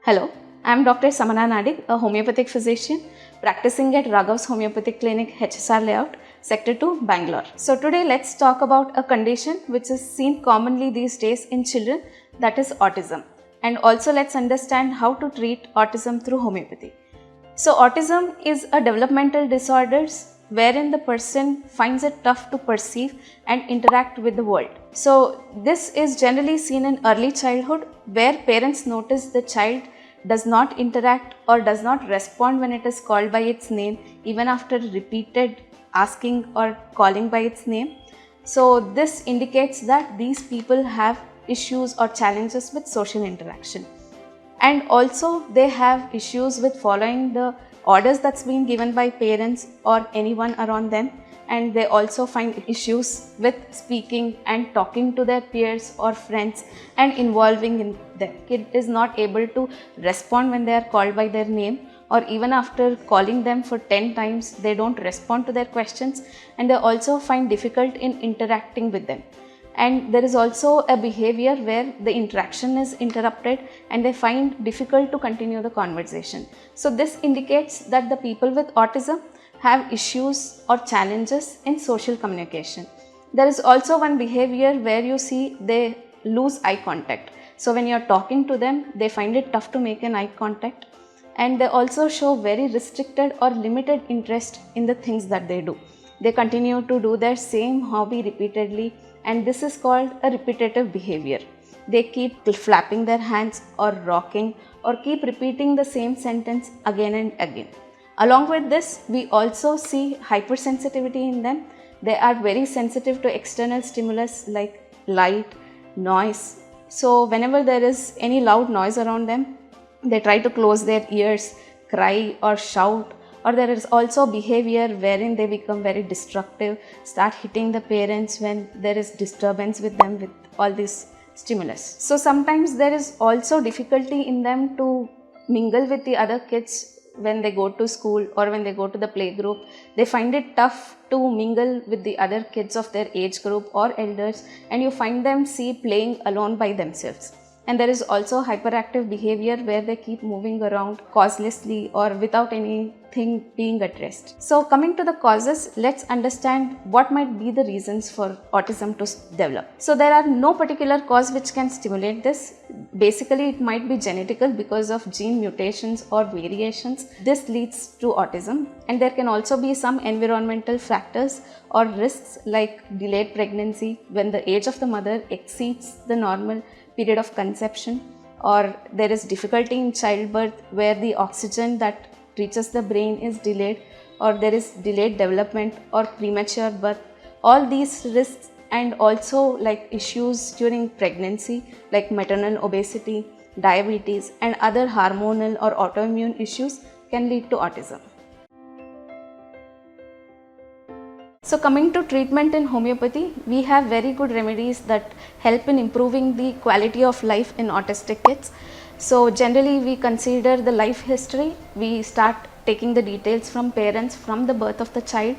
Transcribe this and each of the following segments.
Hello, I am Dr. Samana Nadig, a homeopathic physician practicing at Raghav's Homeopathic Clinic, HSR Layout, Sector 2, Bangalore. So today let's talk about a condition which is seen commonly these days in children, that is autism. And also let's understand how to treat autism through homeopathy. So autism is a developmental disorder wherein the person finds it tough to perceive and interact with the world. So this is generally seen in early childhood, where parents notice the child does not interact or does not respond when it is called by its name, even after repeated asking or calling by its name. So this indicates that these people have issues or challenges with social interaction. And also they have issues with following the orders that's been given by parents or anyone around them, and they also find issues with speaking and talking to their peers or friends and involving in them. Kid is not able to respond when they are called by their name, or even after calling them for 10 times they don't respond to their questions, and they also find difficult in interacting with them. And there is also a behavior where the interaction is interrupted and they find difficult to continue the conversation. So this indicates that the people with autism have issues or challenges in social communication. There is also one behavior where you see they lose eye contact. So when you are talking to them, they find it tough to make an eye contact, and they also show very restricted or limited interest in the things that they do. They continue to do their same hobby repeatedly, and this is called a repetitive behavior. They keep flapping their hands or rocking or keep repeating the same sentence again and again. Along with this, we also see hypersensitivity in them. They are very sensitive to external stimulus like light, noise. So whenever there is any loud noise around them, they try to close their ears, cry or shout. Or there is also behavior wherein they become very destructive, start hitting the parents when there is disturbance with them with all this stimulus. So sometimes there is also difficulty in them to mingle with the other kids when they go to school or when they go to the playgroup. They find it tough to mingle with the other kids of their age group or elders, and you find them playing alone by themselves. And there is also hyperactive behavior where they keep moving around causelessly or without anything being addressed. So coming to the causes, let's understand what might be the reasons for autism to develop. So there are no particular cause which can stimulate this. Basically, it might be genetical because of gene mutations or variations. This leads to autism. And there can also be some environmental factors or risks like delayed pregnancy when the age of the mother exceeds the normal period of conception, or there is difficulty in childbirth where the oxygen that reaches the brain is delayed, or there is delayed development or premature birth. All these risks, and also like issues during pregnancy like maternal obesity, diabetes and other hormonal or autoimmune issues can lead to autism. So coming to treatment in homeopathy, we have very good remedies that help in improving the quality of life in autistic kids. So generally we consider the life history. We start taking the details from parents from the birth of the child,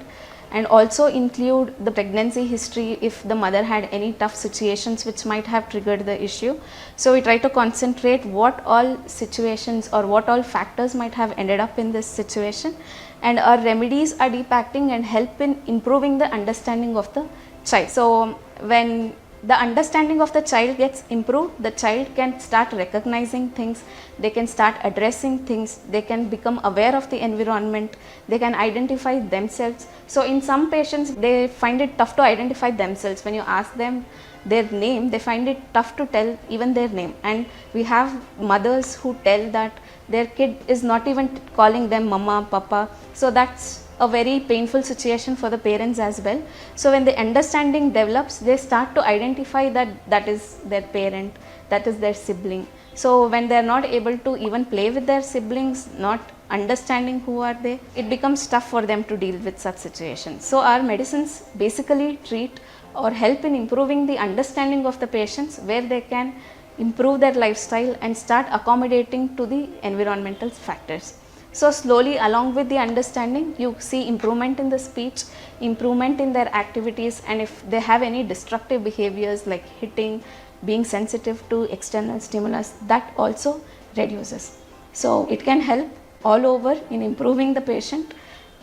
and also include the pregnancy history if the mother had any tough situations which might have triggered the issue. So we try to concentrate what all situations or what all factors might have ended up in this situation, and our remedies are deep acting and help in improving the understanding of the child. So when the understanding of the child gets improved, the child can start recognizing things, they can start addressing things, they can become aware of the environment, they can identify themselves. So in some patients, they find it tough to identify themselves. When you ask them their name, they find it tough to tell even their name. And we have mothers who tell that their kid is not even calling them mama, papa. So that's a very painful situation for the parents as well. So when the understanding develops, they start to identify that that is their parent, that is their sibling. So when they are not able to even play with their siblings, not understanding who are they, it becomes tough for them to deal with such situations. So our medicines basically treat or help in improving the understanding of the patients, where they can improve their lifestyle and start accommodating to the environmental factors. So slowly, along with the understanding, you see improvement in the speech, improvement in their activities, and if they have any destructive behaviors like hitting, being sensitive to external stimulus, that also reduces. So it can help all over in improving the patient,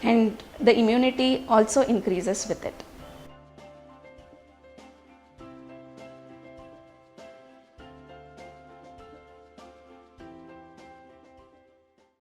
and the immunity also increases with it.